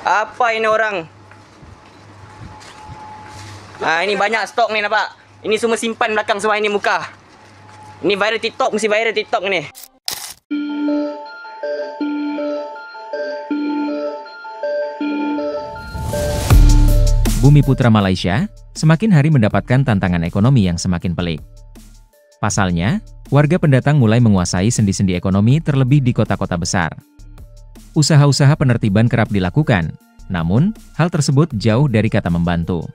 Apa ini orang? Ini banyak stok ni nampak. Ini semua simpan belakang semua ini muka. Ini viral TikTok, mesti viral TikTok ni. Bumiputra Malaysia semakin hari mendapatkan tantangan ekonomi yang semakin pelik. Pasalnya, warga pendatang mulai menguasai sendi-sendi ekonomi terlebih di kota-kota besar. Usaha-usaha penertiban kerap dilakukan, namun hal tersebut jauh dari kata membantu.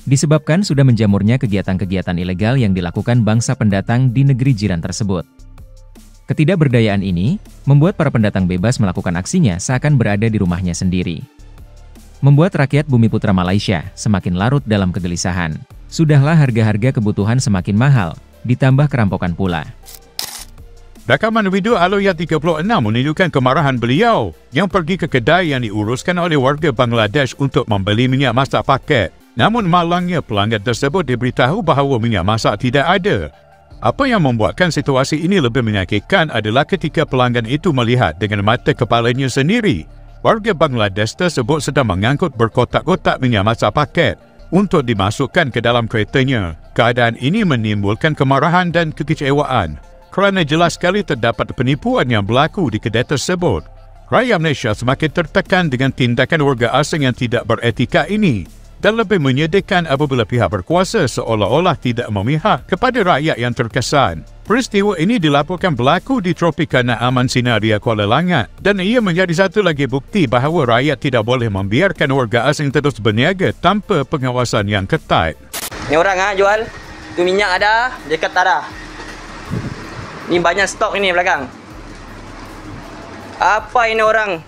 Disebabkan sudah menjamurnya kegiatan-kegiatan ilegal yang dilakukan bangsa pendatang di negeri jiran tersebut. Ketidakberdayaan ini membuat para pendatang bebas melakukan aksinya seakan berada di rumahnya sendiri. Membuat rakyat Bumiputra Malaysia semakin larut dalam kegelisahan. Sudahlah harga-harga kebutuhan semakin mahal, ditambah kerampokan pula. Rakaman video Aloya 36 menunjukkan kemarahan beliau yang pergi ke kedai yang diuruskan oleh warga Bangladesh untuk membeli minyak masak paket. Namun malangnya pelanggan tersebut diberitahu bahawa minyak masak tidak ada. Apa yang membuatkan situasi ini lebih menyakitkan adalah ketika pelanggan itu melihat dengan mata kepalanya sendiri. Warga Bangladesh tersebut sedang mengangkut berkotak-kotak minyak masak paket untuk dimasukkan ke dalam keretanya. Keadaan ini menimbulkan kemarahan dan kekecewaan kerana jelas sekali terdapat penipuan yang berlaku di kedai tersebut. Rakyat Malaysia semakin tertekan dengan tindakan warga asing yang tidak beretika ini dan lebih menyedihkan apabila pihak berkuasa seolah-olah tidak memihak kepada rakyat yang terkesan. Peristiwa ini dilaporkan berlaku di Tropicana Aman Sinaria Kuala Langat dan ia menjadi satu lagi bukti bahawa rakyat tidak boleh membiarkan warga asing terus berniaga tanpa pengawasan yang ketat. Ni orang jual. Tu minyak ada, dia kata ada. Ni banyak stok ini belakang. Apa ini orang?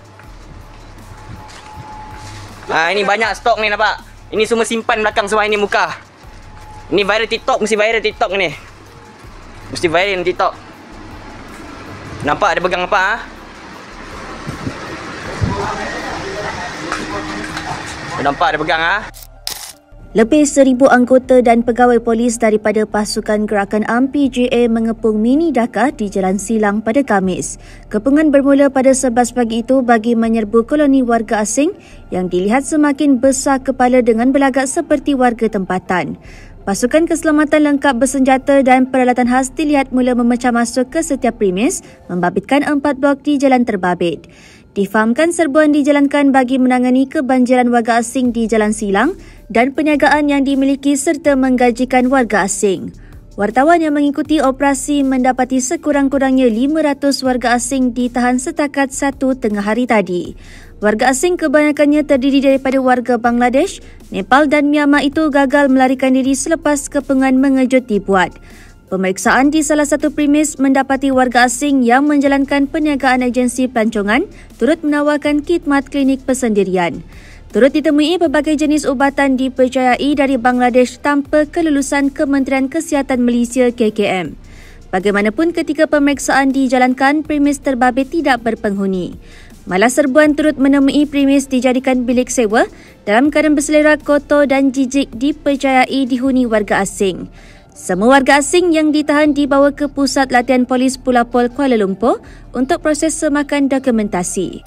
Ini banyak stok ni nampak. Ini semua simpan belakang semua ini muka. Ini viral TikTok, mesti viral TikTok ni. Mesti viral TikTok. Nampak ada pegang apa? Nampak ada pegang Lebih 1,000 anggota dan pegawai polis daripada pasukan gerakan AMPJA mengepung mini Dhaka di Jalan Silang pada Khamis. Kepungan bermula pada 11 pagi itu bagi menyerbu koloni warga asing yang dilihat semakin besar kepala dengan berlagak seperti warga tempatan. Pasukan keselamatan lengkap bersenjata dan peralatan khas dilihat mula memecah masuk ke setiap premis, membabitkan 4 blok di Jalan Terbabit. Difahamkan serbuan dijalankan bagi menangani kebanjiran warga asing di Jalan Silang dan perniagaan yang dimiliki serta menggajikan warga asing. Wartawan yang mengikuti operasi mendapati sekurang-kurangnya 500 warga asing ditahan setakat 1 tengah hari tadi. Warga asing kebanyakannya terdiri daripada warga Bangladesh, Nepal dan Myanmar itu gagal melarikan diri selepas kepungan mengejut dibuat. Pemeriksaan di salah satu premis mendapati warga asing yang menjalankan perniagaan agensi pelancongan turut menawarkan khidmat klinik persendirian. Turut ditemui pelbagai jenis ubatan dipercayai dari Bangladesh tanpa kelulusan Kementerian Kesihatan Malaysia KKM. Bagaimanapun ketika pemeriksaan dijalankan, premis Terbabit tidak berpenghuni. Malah serbuan turut menemui premis dijadikan bilik sewa dalam keadaan berselera kotor dan jijik dipercayai dihuni warga asing. Semua warga asing yang ditahan dibawa ke Pusat Latihan Polis Pulapol Kuala Lumpur untuk proses semakan dokumentasi.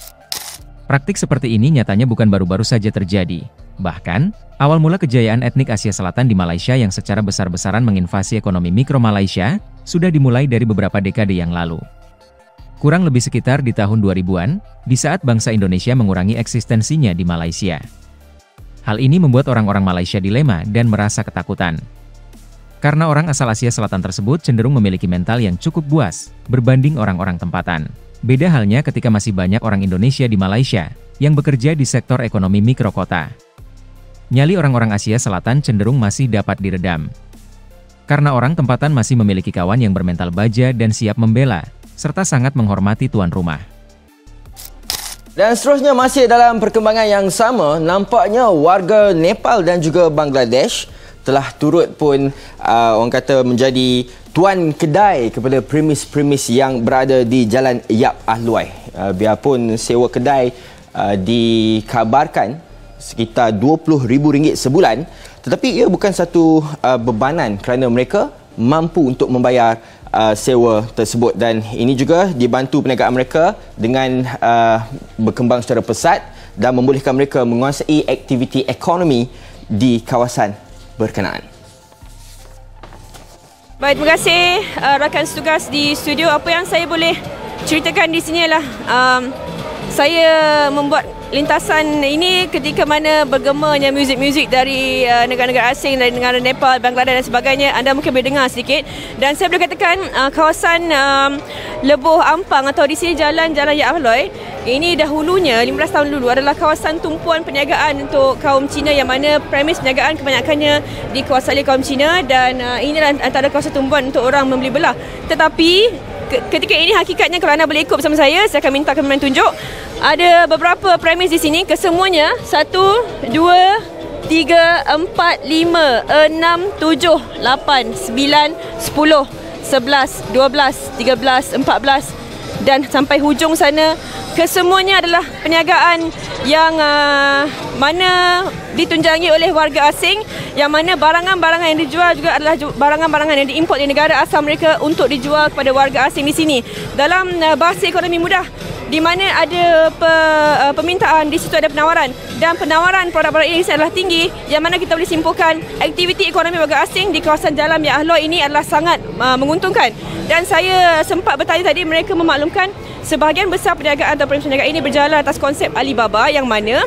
Praktik seperti ini nyatanya bukan baru-baru saja terjadi. Bahkan, awal mula kejayaan etnik Asia Selatan di Malaysia yang secara besar-besaran menginvasi ekonomi mikro Malaysia sudah dimulai dari beberapa dekade yang lalu. Kurang lebih sekitar di tahun 2000-an, di saat bangsa Indonesia mengurangi eksistensinya di Malaysia. Hal ini membuat orang-orang Malaysia dilema dan merasa ketakutan. Karena orang asal Asia Selatan tersebut cenderung memiliki mental yang cukup buas berbanding orang-orang tempatan. Beda halnya ketika masih banyak orang Indonesia di Malaysia yang bekerja di sektor ekonomi mikro kota. Nyali orang-orang Asia Selatan cenderung masih dapat diredam. Karena orang tempatan masih memiliki kawan yang bermental baja dan siap membela, serta sangat menghormati tuan rumah. Dan seterusnya masih dalam perkembangan yang sama, nampaknya warga Nepal dan juga Bangladesh telah turut pun orang kata menjadi tuan kedai kepada premis-premis yang berada di Jalan Yap Ahluai. Biarpun sewa kedai dikabarkan sekitar RM20,000 sebulan, tetapi ia bukan satu bebanan kerana mereka mampu untuk membayar sewa tersebut, dan ini juga dibantu perniagaan mereka dengan berkembang secara pesat dan membolehkan mereka menguasai aktiviti ekonomi di kawasan berkenaan. Baik, terima kasih rakan setugas di studio. Apa yang saya boleh ceritakan di sini adalah saya membuat lintasan ini ketika mana bergemanya muzik-muzik dari negara-negara asing, dari negara Nepal, Bangladesh dan sebagainya. Anda mungkin boleh dengar sedikit. Dan saya boleh katakan kawasan Lebuh Ampang atau di sini Jalan Yak Ahloi, ini dahulunya 15 tahun dulu adalah kawasan tumpuan perniagaan untuk kaum Cina, yang mana premis perniagaan kebanyakannya dikuasai kaum Cina, dan inilah antara kawasan tumpuan untuk orang membeli belah. Tetapi ketika ini hakikatnya, kalau anda boleh ikut bersama saya akan minta kameraman tunjuk. Ada beberapa premis di sini, kesemuanya 1, 2, 3, 4, 5, 6, 7, 8, 9, 10, 11, 12, 13, 14 dan sampai hujung sana. Kesemuanya adalah perniagaan yang mana ditunjangi oleh warga asing, yang mana barangan-barangan yang dijual juga adalah barangan-barangan yang diimport dari negara asal mereka untuk dijual kepada warga asing di sini. Dalam bahasa ekonomi mudah, di mana ada permintaan, di situ ada penawaran, dan penawaran produk-produk ini adalah tinggi, yang mana kita boleh simpulkan aktiviti ekonomi warga asing di kawasan Jalan Yak Ahloi ini adalah sangat menguntungkan. Dan saya sempat bertanya tadi, mereka memaklumkan sebahagian besar perniagaan atau premis perniagaan ini berjalan atas konsep Alibaba, yang mana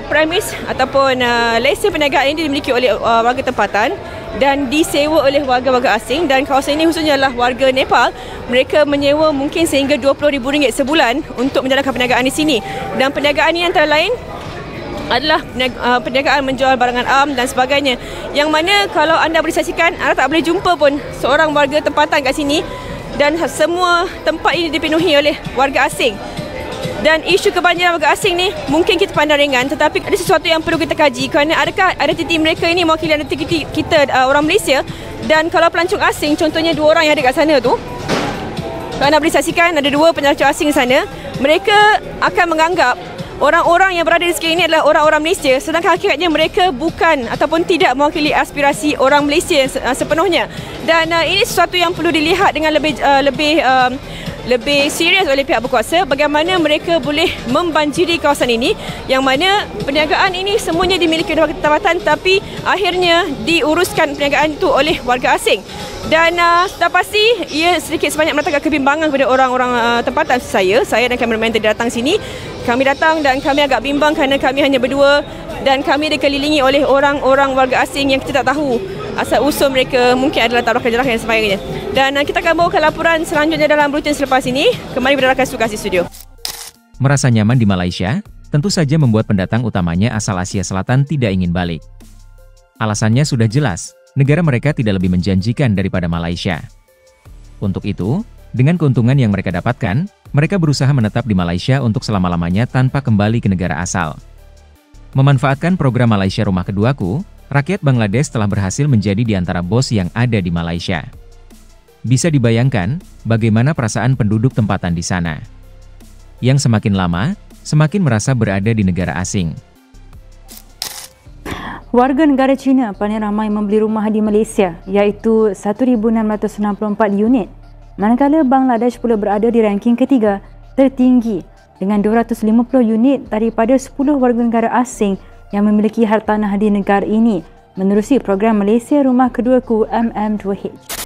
premis ataupun lesen perniagaan ini dimiliki oleh warga tempatan dan disewa oleh warga-warga asing. Dan kawasan ini khususnya adalah warga Nepal. Mereka menyewa mungkin sehingga RM20,000 sebulan untuk menjalankan perniagaan di sini. Dan perniagaan ini antara lain adalah perniagaan menjual barangan am dan sebagainya, yang mana kalau anda boleh saksikan, anda tak boleh jumpa pun seorang warga tempatan kat sini, dan semua tempat ini dipenuhi oleh warga asing. Dan isu kebanjiran warga asing ni mungkin kita pandang ringan, tetapi ada sesuatu yang perlu kita kaji, kerana adakah identiti mereka ini mewakili identiti kita orang Malaysia. Dan kalau pelancong asing, contohnya 2 orang yang ada kat sana tu, kalau anda boleh saksikan ada 2 pelancong asing di sana, mereka akan menganggap orang-orang yang berada di sekitar ini adalah orang-orang Malaysia, sedangkan hakikatnya mereka bukan ataupun tidak mewakili aspirasi orang Malaysia sepenuhnya. Dan ini sesuatu yang perlu dilihat dengan lebih serius oleh pihak berkuasa, bagaimana mereka boleh membanjiri kawasan ini, yang mana perniagaan ini semuanya dimiliki oleh warga tempatan, tapi akhirnya diuruskan perniagaan itu oleh warga asing. Dan sudah pasti ia sedikit sebanyak mendatangkan kebimbangan kepada orang-orang tempatan. Saya dan kameraman tadi datang sini, kami datang dan kami agak bimbang kerana kami hanya berdua dan kami dikelilingi oleh orang-orang warga asing yang kita tak tahu asal usul mereka, mungkin adalah taruh kerja dan sebagainya. Dan kita akan bawa ke laporan selanjutnya dalam buletin selepas ini. Kembali berdarakan tugas di studio. Merasa nyaman di Malaysia, tentu saja membuat pendatang utamanya asal Asia Selatan tidak ingin balik. Alasannya sudah jelas, negara mereka tidak lebih menjanjikan daripada Malaysia. Untuk itu, dengan keuntungan yang mereka dapatkan, mereka berusaha menetap di Malaysia untuk selama-lamanya tanpa kembali ke negara asal. Memanfaatkan program Malaysia Rumah Keduaku, rakyat Bangladesh telah berhasil menjadi di antara bos yang ada di Malaysia. Bisa dibayangkan bagaimana perasaan penduduk tempatan di sana, yang semakin lama, semakin merasa berada di negara asing. Warga negara Cina paling ramai membeli rumah di Malaysia, iaitu 1,664 unit. Manakala Bangladesh pula berada di ranking ketiga tertinggi dengan 250 unit daripada 10 warga negara asing yang memiliki hartanah di negara ini, menerusi program Malaysia Rumah Keduaku MM2H.